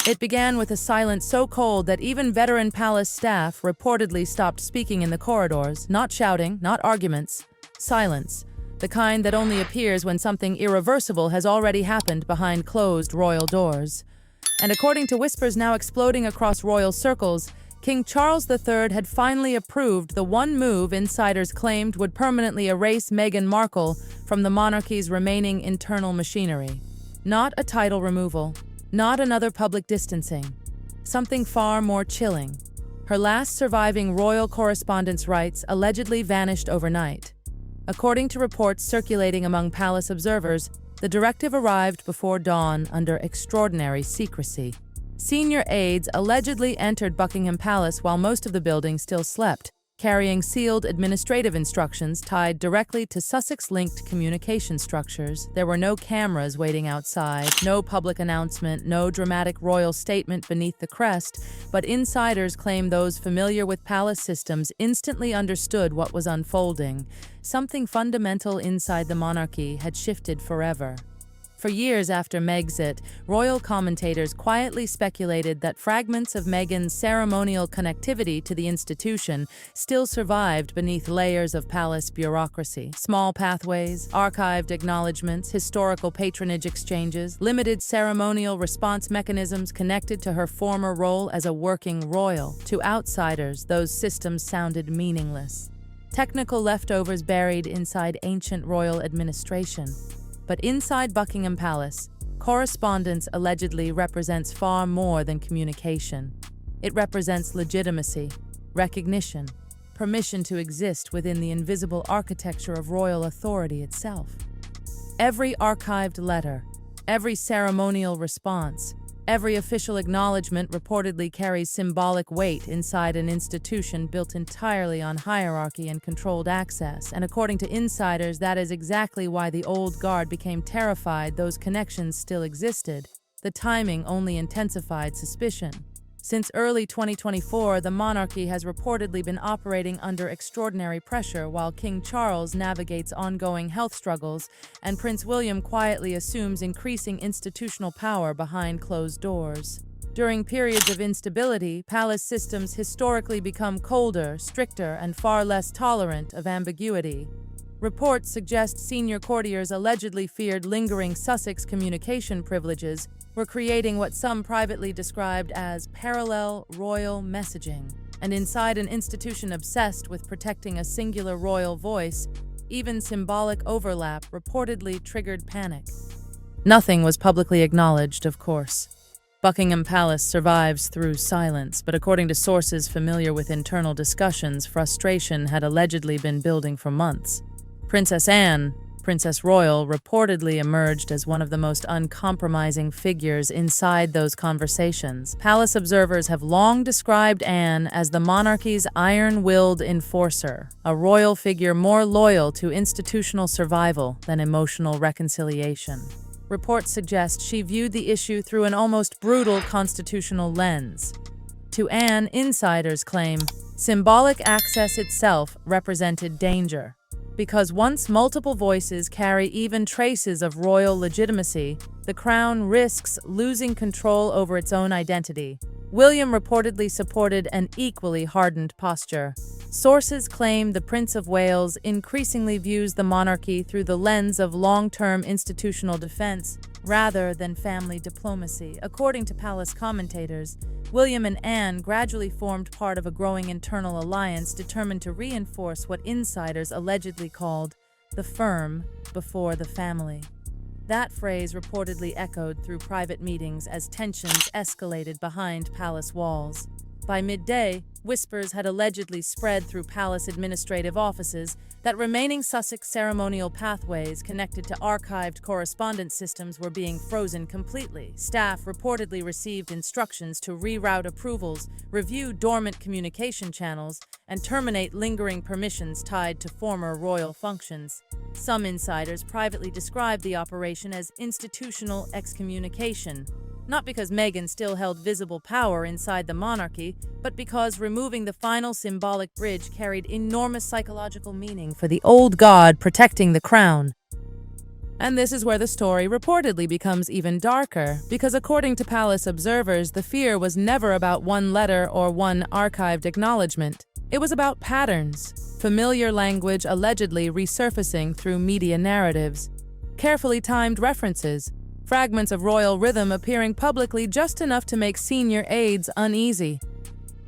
It began with a silence so cold that even veteran palace staff reportedly stopped speaking in the corridors, not shouting, not arguments. Silence, the kind that only appears when something irreversible has already happened behind closed royal doors. And according to whispers now exploding across royal circles, King Charles III had finally approved the one move insiders claimed would permanently erase Meghan Markle from the monarchy's remaining internal machinery. Not a title removal, not another public distancing. Something far more chilling. Her last surviving royal correspondence rights allegedly vanished overnight. According to reports circulating among palace observers, the directive arrived before dawn under extraordinary secrecy. Senior aides allegedly entered Buckingham Palace while most of the building still slept, carrying sealed administrative instructions tied directly to Sussex-linked communication structures. There were no cameras waiting outside, no public announcement, no dramatic royal statement beneath the crest, but insiders claim those familiar with palace systems instantly understood what was unfolding. Something fundamental inside the monarchy had shifted forever. For years after Megxit, royal commentators quietly speculated that fragments of Meghan's ceremonial connectivity to the institution still survived beneath layers of palace bureaucracy. Small pathways, archived acknowledgements, historical patronage exchanges, limited ceremonial response mechanisms connected to her former role as a working royal. To outsiders, those systems sounded meaningless. Technical leftovers buried inside ancient royal administration. But inside Buckingham Palace, correspondence allegedly represents far more than communication. It represents legitimacy, recognition, permission to exist within the invisible architecture of royal authority itself. Every archived letter, every ceremonial response, every official acknowledgement reportedly carries symbolic weight inside an institution built entirely on hierarchy and controlled access. And according to insiders, that is exactly why the old guard became terrified those connections still existed. The timing only intensified suspicion. Since early 2024, the monarchy has reportedly been operating under extraordinary pressure while King Charles navigates ongoing health struggles and Prince William quietly assumes increasing institutional power behind closed doors. During periods of instability, palace systems historically become colder, stricter, and far less tolerant of ambiguity. Reports suggest senior courtiers allegedly feared lingering Sussex communication privileges were creating what some privately described as parallel royal messaging. And inside an institution obsessed with protecting a singular royal voice, even symbolic overlap reportedly triggered panic. Nothing was publicly acknowledged, of course. Buckingham Palace survives through silence, but according to sources familiar with internal discussions, frustration had allegedly been building for months. Princess Anne, Princess Royal, reportedly emerged as one of the most uncompromising figures inside those conversations. Palace observers have long described Anne as the monarchy's iron-willed enforcer, a royal figure more loyal to institutional survival than emotional reconciliation. Reports suggest she viewed the issue through an almost brutal constitutional lens. To Anne, insiders claim, symbolic access itself represented danger. Because once multiple voices carry even traces of royal legitimacy, the crown risks losing control over its own identity. William reportedly supported an equally hardened posture. Sources claim the Prince of Wales increasingly views the monarchy through the lens of long-term institutional defense rather than family diplomacy. According to palace commentators, William and Anne gradually formed part of a growing internal alliance determined to reinforce what insiders allegedly called the firm before the family. That phrase reportedly echoed through private meetings as tensions escalated behind palace walls. By midday, whispers had allegedly spread through palace administrative offices that remaining Sussex ceremonial pathways connected to archived correspondence systems were being frozen completely. Staff reportedly received instructions to reroute approvals, review dormant communication channels, and terminate lingering permissions tied to former royal functions. Some insiders privately described the operation as institutional excommunication, not because Meghan still held visible power inside the monarchy, but because removing the final symbolic bridge carried enormous psychological meaning for the old god protecting the crown. And this is where the story reportedly becomes even darker, because according to palace observers, the fear was never about one letter or one archived acknowledgement. It was about patterns, familiar language allegedly resurfacing through media narratives, carefully timed references, fragments of royal rhythm appearing publicly just enough to make senior aides uneasy.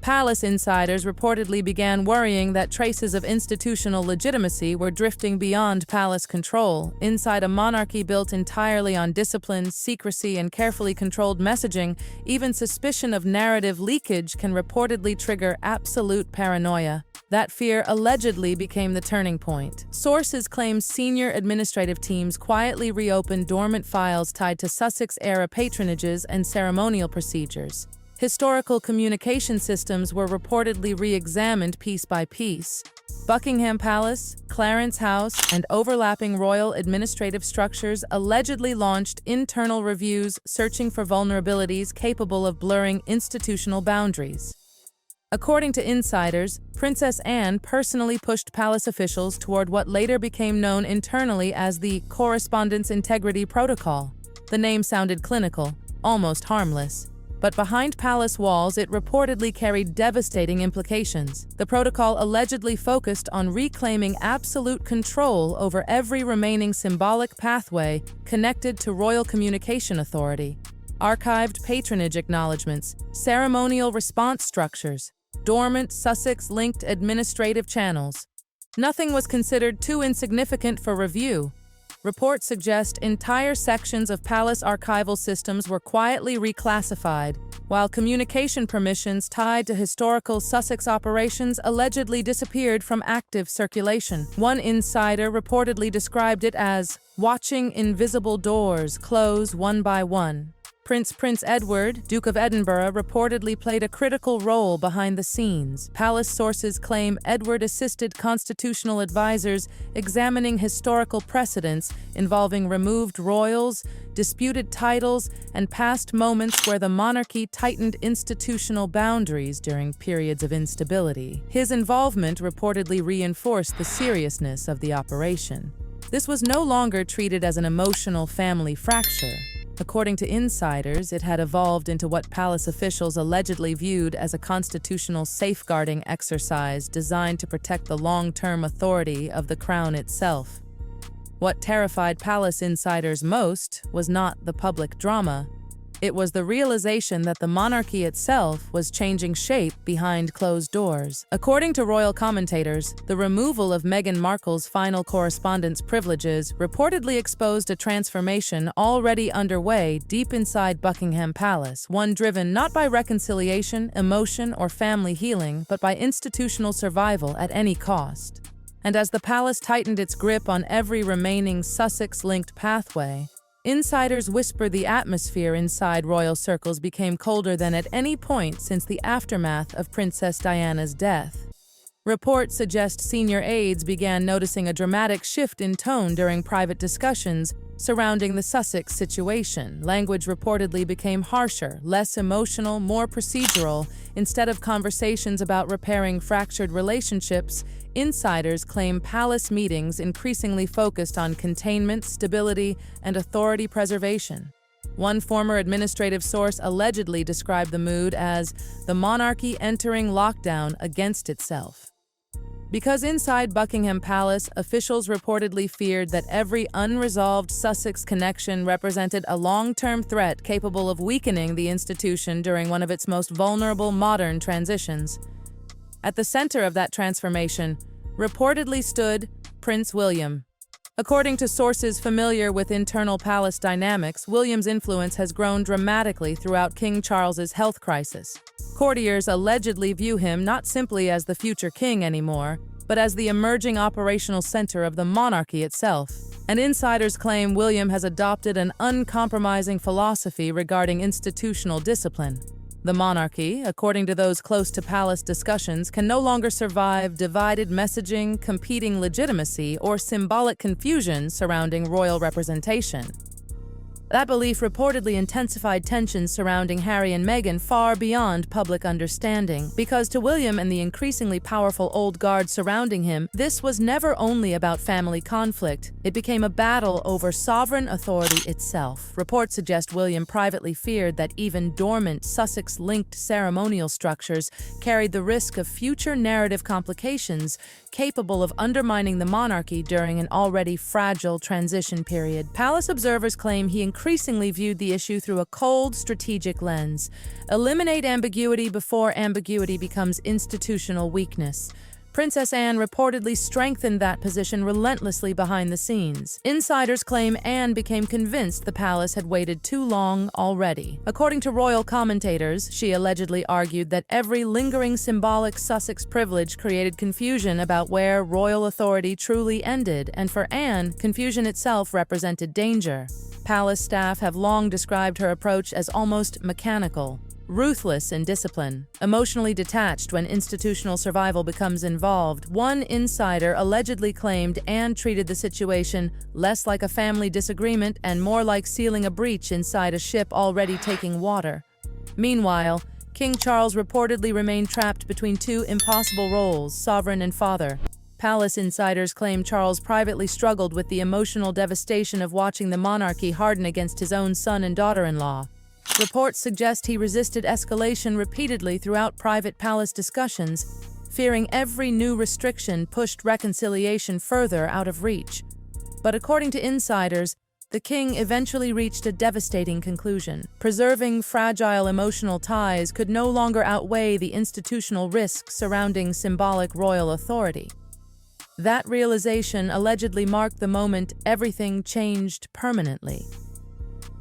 Palace insiders reportedly began worrying that traces of institutional legitimacy were drifting beyond palace control, inside a monarchy built entirely on discipline, secrecy, and carefully controlled messaging. Even suspicion of narrative leakage can reportedly trigger absolute paranoia. That fear allegedly became the turning point. Sources claim senior administrative teams quietly reopened dormant files tied to Sussex-era patronages and ceremonial procedures. Historical communication systems were reportedly re-examined piece by piece. Buckingham Palace, Clarence House, and overlapping royal administrative structures allegedly launched internal reviews searching for vulnerabilities capable of blurring institutional boundaries. According to insiders, Princess Anne personally pushed palace officials toward what later became known internally as the Correspondence Integrity Protocol. The name sounded clinical, almost harmless. But behind palace walls, it reportedly carried devastating implications. The protocol allegedly focused on reclaiming absolute control over every remaining symbolic pathway connected to royal communication authority. Archived patronage acknowledgements, ceremonial response structures, dormant Sussex-linked administrative channels. Nothing was considered too insignificant for review. Reports suggest entire sections of palace archival systems were quietly reclassified, while communication permissions tied to historical Sussex operations allegedly disappeared from active circulation. One insider reportedly described it as watching invisible doors close one by one. Prince Edward, Duke of Edinburgh, reportedly played a critical role behind the scenes. Palace sources claim Edward assisted constitutional advisors examining historical precedents involving removed royals, disputed titles, and past moments where the monarchy tightened institutional boundaries during periods of instability. His involvement reportedly reinforced the seriousness of the operation. This was no longer treated as an emotional family fracture. According to insiders, it had evolved into what palace officials allegedly viewed as a constitutional safeguarding exercise designed to protect the long-term authority of the crown itself. What terrified palace insiders most was not the public drama. It was the realization that the monarchy itself was changing shape behind closed doors. According to royal commentators, the removal of Meghan Markle's final correspondence privileges reportedly exposed a transformation already underway deep inside Buckingham Palace, one driven not by reconciliation, emotion, or family healing, but by institutional survival at any cost. And as the palace tightened its grip on every remaining Sussex-linked pathway, insiders whisper the atmosphere inside royal circles became colder than at any point since the aftermath of Princess Diana's death. Reports suggest senior aides began noticing a dramatic shift in tone during private discussions surrounding the Sussex situation. Language reportedly became harsher, less emotional, more procedural. Instead of conversations about repairing fractured relationships, insiders claim palace meetings increasingly focused on containment, stability, and authority preservation. One former administrative source allegedly described the mood as the monarchy entering lockdown against itself. Because inside Buckingham Palace, officials reportedly feared that every unresolved Sussex connection represented a long-term threat capable of weakening the institution during one of its most vulnerable modern transitions. At the center of that transformation, reportedly stood Prince William. According to sources familiar with internal palace dynamics, William's influence has grown dramatically throughout King Charles's health crisis. Courtiers allegedly view him not simply as the future king anymore, but as the emerging operational center of the monarchy itself. And insiders claim William has adopted an uncompromising philosophy regarding institutional discipline. The monarchy, according to those close to palace discussions, can no longer survive divided messaging, competing legitimacy, or symbolic confusion surrounding royal representation. That belief reportedly intensified tensions surrounding Harry and Meghan far beyond public understanding, because to William and the increasingly powerful old guard surrounding him, this was never only about family conflict. It became a battle over sovereign authority itself. Reports suggest William privately feared that even dormant Sussex-linked ceremonial structures carried the risk of future narrative complications capable of undermining the monarchy during an already fragile transition period. Palace observers claim he increasingly viewed the issue through a cold, strategic lens. Eliminate ambiguity before ambiguity becomes institutional weakness. Princess Anne reportedly strengthened that position relentlessly behind the scenes. Insiders claim Anne became convinced the palace had waited too long already. According to royal commentators, she allegedly argued that every lingering symbolic Sussex privilege created confusion about where royal authority truly ended, and for Anne, confusion itself represented danger. Palace staff have long described her approach as almost mechanical, ruthless in discipline, emotionally detached when institutional survival becomes involved. One insider allegedly claimed Anne treated the situation less like a family disagreement and more like sealing a breach inside a ship already taking water. Meanwhile, King Charles reportedly remained trapped between two impossible roles, sovereign and father. Palace insiders claim Charles privately struggled with the emotional devastation of watching the monarchy harden against his own son and daughter-in-law. Reports suggest he resisted escalation repeatedly throughout private palace discussions, fearing every new restriction pushed reconciliation further out of reach. But according to insiders, the king eventually reached a devastating conclusion. Preserving fragile emotional ties could no longer outweigh the institutional risks surrounding symbolic royal authority. That realization allegedly marked the moment everything changed permanently.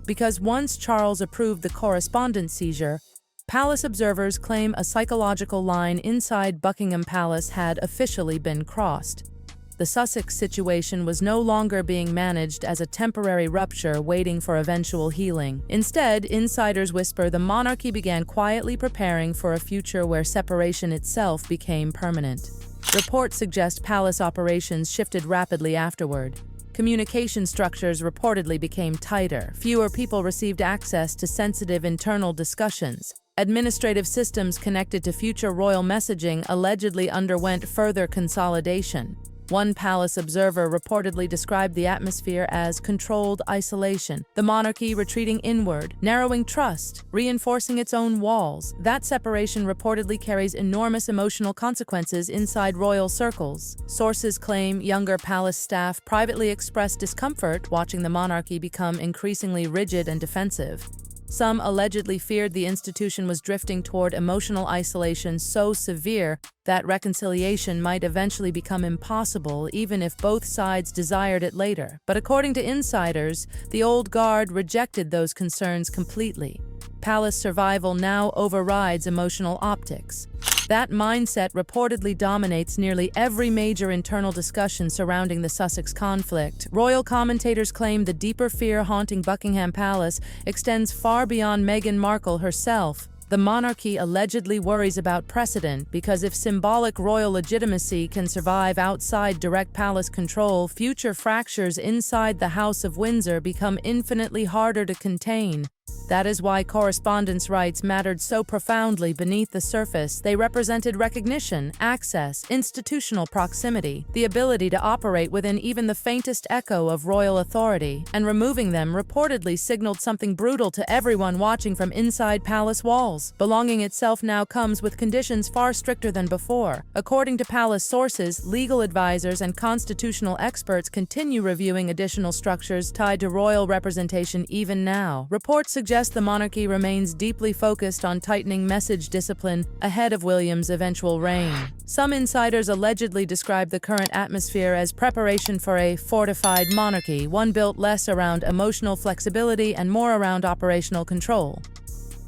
Because once Charles approved the correspondence seizure, palace observers claim a psychological line inside Buckingham Palace had officially been crossed. The Sussex situation was no longer being managed as a temporary rupture waiting for eventual healing. Instead, insiders whisper the monarchy began quietly preparing for a future where separation itself became permanent. Reports suggest palace operations shifted rapidly afterward. Communication structures reportedly became tighter. Fewer people received access to sensitive internal discussions. Administrative systems connected to future royal messaging allegedly underwent further consolidation. One palace observer reportedly described the atmosphere as controlled isolation, the monarchy retreating inward, narrowing trust, reinforcing its own walls. That separation reportedly carries enormous emotional consequences inside royal circles. Sources claim younger palace staff privately expressed discomfort watching the monarchy become increasingly rigid and defensive. Some allegedly feared the institution was drifting toward emotional isolation so severe that reconciliation might eventually become impossible even if both sides desired it later. But according to insiders, the old guard rejected those concerns completely. Palace survival now overrides emotional optics. That mindset reportedly dominates nearly every major internal discussion surrounding the Sussex conflict. Royal commentators claim the deeper fear haunting Buckingham Palace extends far beyond Meghan Markle herself. The monarchy allegedly worries about precedent because if symbolic royal legitimacy can survive outside direct palace control, future fractures inside the House of Windsor become infinitely harder to contain. That is why correspondence rights mattered so profoundly beneath the surface. They represented recognition, access, institutional proximity, the ability to operate within even the faintest echo of royal authority, and removing them reportedly signaled something brutal to everyone watching from inside palace walls. Belonging itself now comes with conditions far stricter than before. According to palace sources, legal advisors and constitutional experts continue reviewing additional structures tied to royal representation even now. Reports suggest the monarchy remains deeply focused on tightening message discipline ahead of William's eventual reign. Some insiders allegedly describe the current atmosphere as preparation for a fortified monarchy, one built less around emotional flexibility and more around operational control.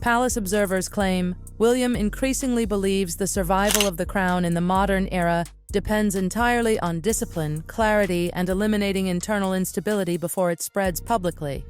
Palace observers claim William increasingly believes the survival of the crown in the modern era depends entirely on discipline, clarity, and eliminating internal instability before it spreads publicly.